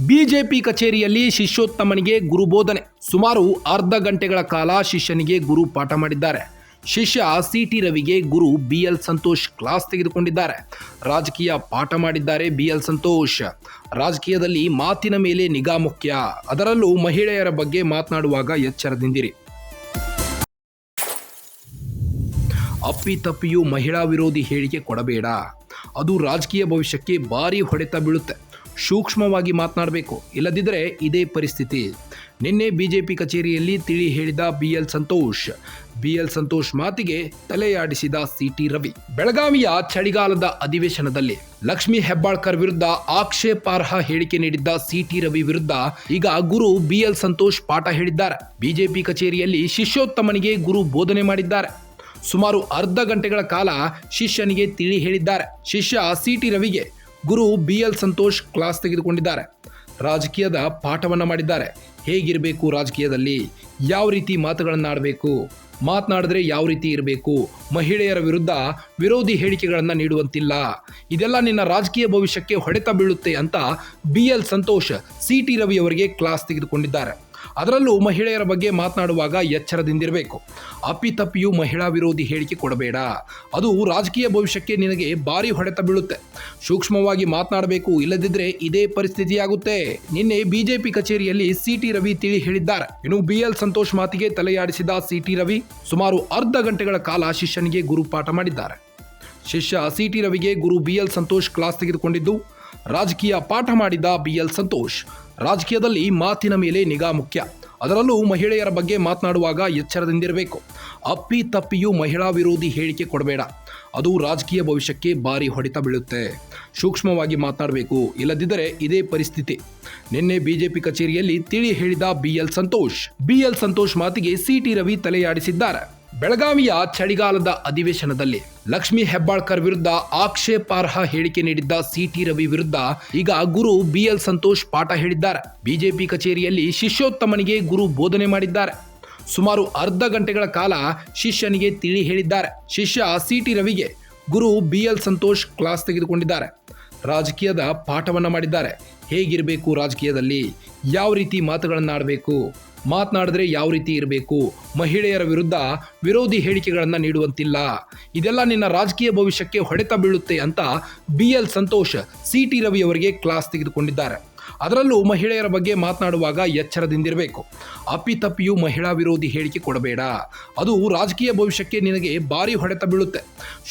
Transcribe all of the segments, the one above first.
BJP ಕಚೇರಿಯಲ್ಲಿ ಶಿಷ್ಯೋತ್ತಮನಿಗೆ ಗುರುಬೋಧನೆ. ಸುಮಾರು ಅರ್ಧ ಗಂಟೆಗಳ ಕಾಲ ಶಿಷ್ಯನಿಗೆ ಗುರು ಪಾಠ ಮಾಡಿದ್ದಾರೆ. ಶಿಷ್ಯ ಸಿಟಿ ರವಿಗೆ ಗುರು ಬಿಎಲ್ ಸಂತೋಷ್ ಕ್ಲಾಸ್ ತೆಗೆದುಕೊಂಡಿದ್ದಾರೆ. ರಾಜಕೀಯ ಪಾಠ ಮಾಡಿದ್ದಾರೆ ಬಿಎಲ್ ಸಂತೋಷ್. ರಾಜಕೀಯದಲ್ಲಿ ಮಾತಿನ ಮೇಲೆ ನಿಗಾ ಮುಖ್ಯ, ಅದರಲ್ಲೂ ಮಹಿಳೆಯರ ಬಗ್ಗೆ ಮಾತನಾಡುವಾಗ ಎಚ್ಚರದಿಂದಿರಿ. ಅಪ್ಪಿತಪ್ಪಿಯೂ ಮಹಿಳಾ ವಿರೋಧಿ ಹೇಳಿಕೆ ಕೊಡಬೇಡ, ಅದು ರಾಜಕೀಯ ಭವಿಷ್ಯಕ್ಕೆ ಭಾರಿ ಹೊಡೆತ ಬೀಳುತ್ತೆ. ಸೂಕ್ಷ್ಮವಾಗಿ ಮಾತನಾಡಬೇಕು, ಇಲ್ಲದಿದ್ದರೆ ಇದೇ ಪರಿಸ್ಥಿತಿ. ನಿನ್ನೆ ಬಿಜೆಪಿ ಕಚೇರಿಯಲ್ಲಿ ತಿಳಿ ಹೇಳಿದ ಬಿಎಲ್ ಸಂತೋಷ್ ಮಾತಿಗೆ ತಲೆಯಾಡಿಸಿದ ಸಿಟಿ ರವಿ. ಬೆಳಗಾವಿಯ ಚಳಿಗಾಲದ ಅಧಿವೇಶನದಲ್ಲಿ ಲಕ್ಷ್ಮೀ ಹೆಬ್ಬಾಳ್ಕರ್ ವಿರುದ್ಧ ಆಕ್ಷೇಪಾರ್ಹ ಹೇಳಿಕೆ ನೀಡಿದ್ದ ಸಿಟಿ ರವಿ ವಿರುದ್ಧ ಈಗ ಗುರು ಬಿಎಲ್ ಸಂತೋಷ್ ಪಾಠ ಹೇಳಿದ್ದಾರೆ. ಬಿಜೆಪಿ ಕಚೇರಿಯಲ್ಲಿ ಶಿಷ್ಯೋತ್ತಮನಿಗೆ ಗುರು ಬೋಧನೆ ಮಾಡಿದ್ದಾರೆ. ಸುಮಾರು ಅರ್ಧ ಗಂಟೆಗಳ ಕಾಲ ಶಿಷ್ಯನಿಗೆ ತಿಳಿ ಹೇಳಿದ್ದಾರೆ. ಶಿಷ್ಯ ಸಿಟಿ ರವಿಗೆ ಗುರು ಬಿಎಲ್ ಸಂತೋಷ್ ಕ್ಲಾಸ್ ತೆಗೆದುಕೊಂಡಿದ್ದಾರೆ. ರಾಜಕೀಯದ ಪಾಠವನ್ನು ಮಾಡಿದ್ದಾರೆ. ಹೇಗಿರಬೇಕು ರಾಜಕೀಯದಲ್ಲಿ, ಯಾವ ರೀತಿ ಮಾತುಗಳನ್ನು ಆಡಬೇಕು, ಮಾತನಾಡಿದ್ರೆ ಯಾವ ರೀತಿ ಇರಬೇಕು, ಮಹಿಳೆಯರ ವಿರುದ್ಧ ವಿರೋಧಿ ಹೇಳಿಕೆಗಳನ್ನು ನೀಡುವಂತಿಲ್ಲ, ಇದೆಲ್ಲ ನಿನ್ನ ರಾಜಕೀಯ ಭವಿಷ್ಯಕ್ಕೆ ಹೊಡೆತ ಬೀಳುತ್ತೆ ಅಂತ ಬಿಎಲ್ ಸಂತೋಷ್ ಸಿಟಿ ರವಿ ಅವರಿಗೆ ಕ್ಲಾಸ್ ತೆಗೆದುಕೊಂಡಿದ್ದಾರೆ. ಅದರಲ್ಲೂ ಮಹಿಳೆಯರ ಬಗ್ಗೆ ಮಾತನಾಡುವಾಗ ಎಚ್ಚರದಿಂದಿರಬೇಕು. ಅಪ್ಪಿತಪ್ಪಿಯೂ ಮಹಿಳಾ ವಿರೋಧಿ ಹೇಳಿಕೆ ಕೊಡಬೇಡ, ಅದು ರಾಜಕೀಯ ಭವಿಷ್ಯಕ್ಕೆ ನಿನಗೆ ಭಾರಿ ಹೊಡೆತ ಬೀಳುತ್ತೆ. ಸೂಕ್ಷ್ಮವಾಗಿ ಮಾತನಾಡಬೇಕು, ಇಲ್ಲದಿದ್ದರೆ ಇದೇ ಪರಿಸ್ಥಿತಿಯಾಗುತ್ತೆ. ನಿನ್ನೆ ಬಿಜೆಪಿ ಕಚೇರಿಯಲ್ಲಿ ಸಿಟಿ ರವಿ ತಿಳಿ ಹೇಳಿದ್ದಾರೆ. ಇನ್ನು ಬಿಎಲ್ ಸಂತೋಷ್ ಮಾತಿಗೆ ತಲೆಯಾಡಿಸಿದ ಸಿಟಿ ರವಿ ಸುಮಾರು ಅರ್ಧ ಗಂಟೆಗಳ ಕಾಲ ಶಿಷ್ಯನಿಗೆ ಗುರು ಪಾಠ ಮಾಡಿದ್ದಾರೆ. ಶಿಷ್ಯ ಸಿಟಿ ರವಿಗೆ ಗುರು ಬಿಎಲ್ ಸಂತೋಷ್ ಕ್ಲಾಸ್ ತೆಗೆದುಕೊಂಡಿದ್ದು, ರಾಜಕೀಯ ಪಾಠ ಮಾಡಿದ ಬಿಎಲ್ ಸಂತೋಷ್. ರಾಜಕೀಯದಲ್ಲಿ ಮಾತಿನ ಮೇಲೆ ನಿಗಾ ಮುಖ್ಯ, ಅದರಲ್ಲೂ ಮಹಿಳೆಯರ ಬಗ್ಗೆ ಮಾತನಾಡುವಾಗ ಎಚ್ಚರದಿಂದಿರಬೇಕು. ಅಪ್ಪಿ ತಪ್ಪಿಯೂ ಮಹಿಳಾ ವಿರೋಧಿ ಹೇಳಿಕೆ ಕೊಡಬೇಡ, ಅದು ರಾಜಕೀಯ ಭವಿಷ್ಯಕ್ಕೆ ಭಾರಿ ಹೊಡೆತ ಬೀಳುತ್ತೆ. ಸೂಕ್ಷ್ಮವಾಗಿ ಮಾತನಾಡಬೇಕು, ಇಲ್ಲದಿದ್ದರೆ ಇದೇ ಪರಿಸ್ಥಿತಿ. ನಿನ್ನೆ ಬಿಜೆಪಿ ಕಚೇರಿಯಲ್ಲಿ ತಿಳಿ ಹೇಳಿದ ಬಿಎಲ್ ಸಂತೋಷ್ ಮಾತಿಗೆ ಸಿಟಿ ರವಿ ತಲೆಯಾಡಿಸಿದ್ದಾರೆ. ಬೆಳಗಾವಿಯ ಚಳಿಗಾಲದ ಅಧಿವೇಶನದಲ್ಲಿ ಲಕ್ಷ್ಮೀ ಹೆಬ್ಬಾಳ್ಕರ್ ವಿರುದ್ಧ ಆಕ್ಷೇಪಾರ್ಹ ಹೇಳಿಕೆ ನೀಡಿದ್ದ ಸಿಟಿ ರವಿ ವಿರುದ್ಧ ಈಗ ಗುರು ಬಿಎಲ್ ಸಂತೋಷ್ ಪಾಠ ಹೇಳಿದ್ದಾರೆ. ಬಿಜೆಪಿ ಕಚೇರಿಯಲ್ಲಿ ಶಿಷ್ಯೋತ್ತಮನಿಗೆ ಗುರು ಬೋಧನೆ ಮಾಡಿದ್ದಾರೆ. ಸುಮಾರು ಅರ್ಧ ಗಂಟೆಗಳ ಕಾಲ ಶಿಷ್ಯನಿಗೆ ತಿಳಿ ಹೇಳಿದ್ದಾರೆ. ಶಿಷ್ಯ ಸಿಟಿ ರವಿಗೆ ಗುರು ಬಿಎಲ್ ಸಂತೋಷ್ ಕ್ಲಾಸ್ ತೆಗೆದುಕೊಂಡಿದ್ದಾರೆ. ರಾಜಕೀಯದ ಪಾಠವನ್ನು ಮಾಡಿದ್ದಾರೆ. ಹೇಗಿರಬೇಕು ರಾಜಕೀಯದಲ್ಲಿ, ಯಾವ ರೀತಿ ಮಾತುಗಳನ್ನು ಆಡಬೇಕು, ಮಾತನಾಡಿದ್ರೆ ಯಾವ ರೀತಿ ಇರಬೇಕು, ಮಹಿಳೆಯರ ವಿರುದ್ಧ ವಿರೋಧಿ ಹೇಳಿಕೆಗಳನ್ನು ನೀಡುವಂತಿಲ್ಲ, ಇದೆಲ್ಲ ನಿನ್ನ ರಾಜಕೀಯ ಭವಿಷ್ಯಕ್ಕೆ ಹೊಡೆತ ಬೀಳುತ್ತೆ ಅಂತ ಬಿಎಲ್ ಸಂತೋಷ್ ಸಿಟಿ ರವಿ ಅವರಿಗೆ ಕ್ಲಾಸ್ ತೆಗೆದುಕೊಂಡಿದ್ದಾರೆ. ಅದರಲ್ಲೂ ಮಹಿಳೆಯರ ಬಗ್ಗೆ ಮಾತನಾಡುವಾಗ ಎಚ್ಚರದಿಂದಿರಬೇಕು. ಅಪ್ಪಿತಪ್ಪಿಯೂ ಮಹಿಳಾ ವಿರೋಧಿ ಹೇಳಿಕೆ ಕೊಡಬೇಡ, ಅದು ರಾಜಕೀಯ ಭವಿಷ್ಯಕ್ಕೆ ನಿನಗೆ ಭಾರಿ ಹೊಡೆತ ಬೀಳುತ್ತೆ.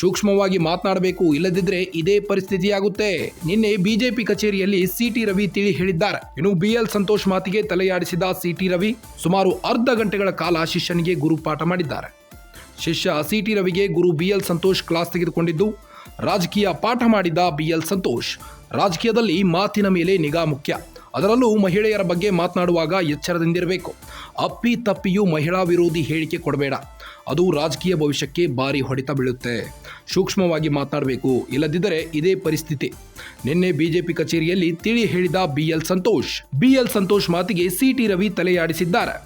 ಸೂಕ್ಷ್ಮವಾಗಿ ಮಾತನಾಡಬೇಕು, ಇಲ್ಲದಿದ್ದರೆ ಇದೇ ಪರಿಸ್ಥಿತಿಯಾಗುತ್ತೆ. ನಿನ್ನೆ ಬಿಜೆಪಿ ಕಚೇರಿಯಲ್ಲಿ ಸಿಟಿ ರವಿ ತಿಳಿ ಹೇಳಿದ್ದಾರೆ. ಇನ್ನು ಬಿಎಲ್ ಸಂತೋಷ್ ಮಾತಿಗೆ ತಲೆಯಾಡಿಸಿದ ಸಿಟಿ ರವಿ ಸುಮಾರು ಅರ್ಧ ಗಂಟೆಗಳ ಕಾಲ ಶಿಷ್ಯನಿಗೆ ಗುರು ಪಾಠ ಮಾಡಿದ್ದಾರೆ. ಶಿಷ್ಯ ಸಿಟಿ ರವಿಗೆ ಗುರು ಬಿಎಲ್ ಸಂತೋಷ್ ಕ್ಲಾಸ್ ತೆಗೆದುಕೊಂಡಿದ್ದು, ರಾಜಕೀಯ ಪಾಠ ಮಾಡಿದ ಬಿಎಲ್ ಸಂತೋಷ್. ರಾಜಕೀಯದಲ್ಲಿ ಮಾತಿನ ಮೇಲೆ ನಿಗಾ ಮುಖ್ಯ, ಅದರಲ್ಲೂ ಮಹಿಳೆಯರ ಬಗ್ಗೆ ಮಾತನಾಡುವಾಗ ಎಚ್ಚರದಿಂದಿರಬೇಕು. ಅಪ್ಪಿ ತಪ್ಪಿಯೂ ಮಹಿಳಾ ವಿರೋಧಿ ಹೇಳಿಕೆ ಕೊಡಬೇಡ, ಅದು ರಾಜಕೀಯ ಭವಿಷ್ಯಕ್ಕೆ ಭಾರಿ ಹೊಡೆತ ಬೀಳುತ್ತೆ. ಸೂಕ್ಷ್ಮವಾಗಿ ಮಾತನಾಡಬೇಕು, ಇಲ್ಲದಿದ್ದರೆ ಇದೇ ಪರಿಸ್ಥಿತಿ. ನಿನ್ನೆ ಬಿಜೆಪಿ ಕಚೇರಿಯಲ್ಲಿ ತಿಳಿ ಹೇಳಿದ ಬಿಎಲ್ ಸಂತೋಷ್ ಮಾತಿಗೆ ಸಿಟಿ ರವಿ ತಲೆಯಾಡಿಸಿದ್ದಾರೆ.